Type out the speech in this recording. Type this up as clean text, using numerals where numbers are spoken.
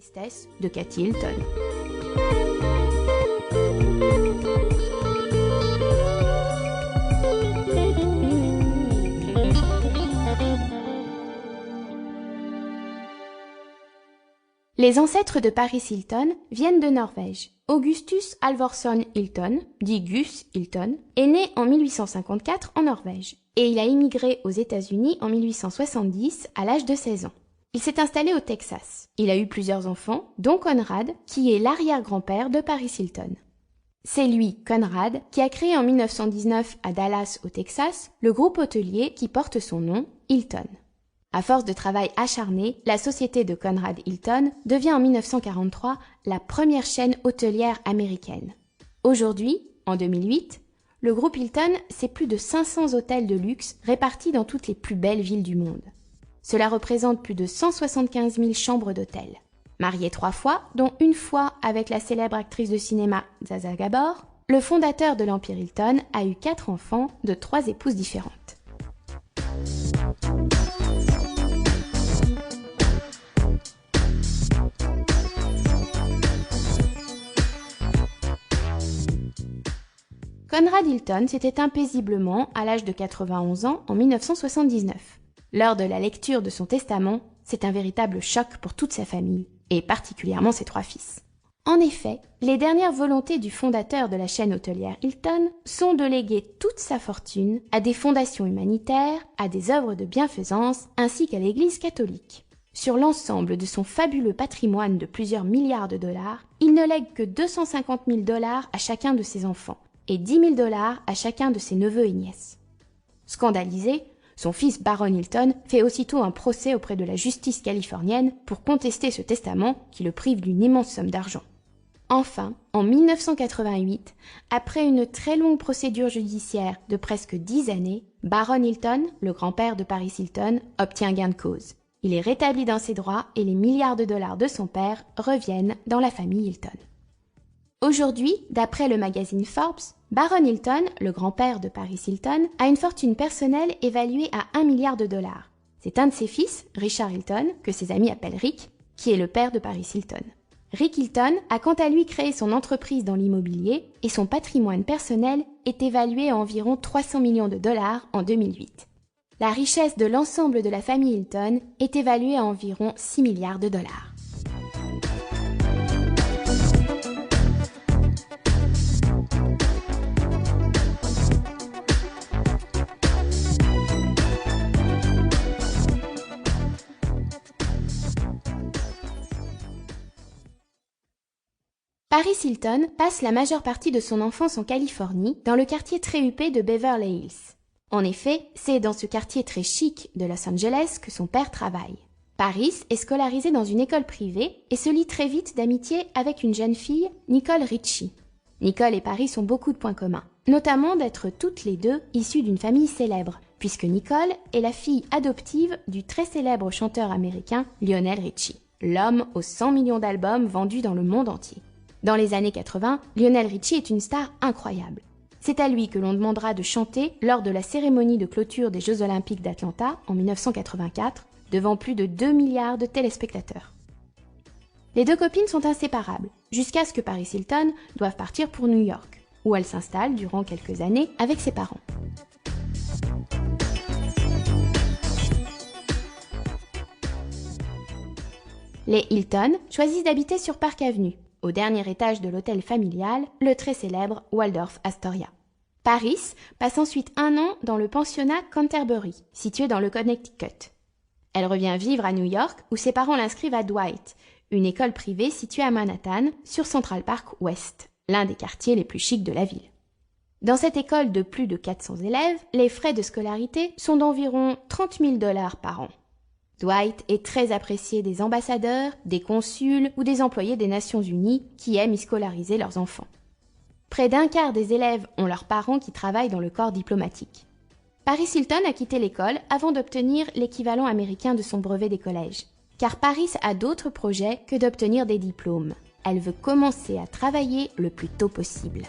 Tristesse de Cathy Hilton. Les ancêtres de Paris Hilton viennent de Norvège. Augustus Halvorsson Hilton, dit Gus Hilton, est né en 1854 en Norvège et il a immigré aux États-Unis en 1870 à l'âge de 16 ans. Il s'est installé au Texas. Il a eu plusieurs enfants, dont Conrad, qui est l'arrière-grand-père de Paris Hilton. C'est lui, Conrad, qui a créé en 1919 à Dallas, au Texas, le groupe hôtelier qui porte son nom, Hilton. À force de travail acharné, la société de Conrad Hilton devient en 1943 la première chaîne hôtelière américaine. Aujourd'hui, en 2008, le groupe Hilton, c'est plus de 500 hôtels de luxe répartis dans toutes les plus belles villes du monde. Cela représente plus de 175 000 chambres d'hôtel. Marié 3 fois, dont une fois avec la célèbre actrice de cinéma Zaza Gabor, le fondateur de l'Empire Hilton a eu 4 enfants de 3 épouses différentes. Conrad Hilton s'est éteint paisiblement à l'âge de 91 ans en 1979. Lors de la lecture de son testament, c'est un véritable choc pour toute sa famille, et particulièrement ses 3 fils. En effet, les dernières volontés du fondateur de la chaîne hôtelière Hilton sont de léguer toute sa fortune à des fondations humanitaires, à des œuvres de bienfaisance, ainsi qu'à l'Église catholique. Sur l'ensemble de son fabuleux patrimoine de plusieurs milliards de dollars, il ne lègue que 250 000 $ à chacun de ses enfants, et 10 000 $ à chacun de ses neveux et nièces. Scandalisé, son fils Baron Hilton fait aussitôt un procès auprès de la justice californienne pour contester ce testament qui le prive d'une immense somme d'argent. Enfin, en 1988, après une très longue procédure judiciaire de presque 10 années, Baron Hilton, le grand-père de Paris Hilton, obtient gain de cause. Il est rétabli dans ses droits et les milliards de dollars de son père reviennent dans la famille Hilton. Aujourd'hui, d'après le magazine Forbes, Baron Hilton, le grand-père de Paris Hilton, a une fortune personnelle évaluée à 1 milliard de dollars. C'est un de ses fils, Richard Hilton, que ses amis appellent Rick, qui est le père de Paris Hilton. Rick Hilton a quant à lui créé son entreprise dans l'immobilier et son patrimoine personnel est évalué à environ 300 millions de dollars en 2008. La richesse de l'ensemble de la famille Hilton est évaluée à environ 6 milliards de dollars. Paris Hilton passe la majeure partie de son enfance en Californie, dans le quartier très huppé de Beverly Hills. En effet, c'est dans ce quartier très chic de Los Angeles que son père travaille. Paris est scolarisé dans une école privée et se lie très vite d'amitié avec une jeune fille, Nicole Richie. Nicole et Paris ont beaucoup de points communs, notamment d'être toutes les deux issues d'une famille célèbre, puisque Nicole est la fille adoptive du très célèbre chanteur américain Lionel Richie, l'homme aux 100 millions d'albums vendus dans le monde entier. Dans les années 80, Lionel Richie est une star incroyable. C'est à lui que l'on demandera de chanter lors de la cérémonie de clôture des Jeux Olympiques d'Atlanta en 1984, devant plus de 2 milliards de téléspectateurs. Les deux copines sont inséparables, jusqu'à ce que Paris Hilton doive partir pour New York, où elle s'installe durant quelques années avec ses parents. Les Hilton choisissent d'habiter sur Park Avenue, au dernier étage de l'hôtel familial, le très célèbre Waldorf Astoria. Paris passe ensuite 1 an dans le pensionnat Canterbury, situé dans le Connecticut. Elle revient vivre à New York, où ses parents l'inscrivent à Dwight, une école privée située à Manhattan, sur Central Park West, l'un des quartiers les plus chics de la ville. Dans cette école de plus de 400 élèves, les frais de scolarité sont d'environ 30 000 $ par an. Dwight est très apprécié des ambassadeurs, des consuls ou des employés des Nations Unies qui aiment y scolariser leurs enfants. Près d'un quart des élèves ont leurs parents qui travaillent dans le corps diplomatique. Paris Hilton a quitté l'école avant d'obtenir l'équivalent américain de son brevet des collèges. Car Paris a d'autres projets que d'obtenir des diplômes. Elle veut commencer à travailler le plus tôt possible.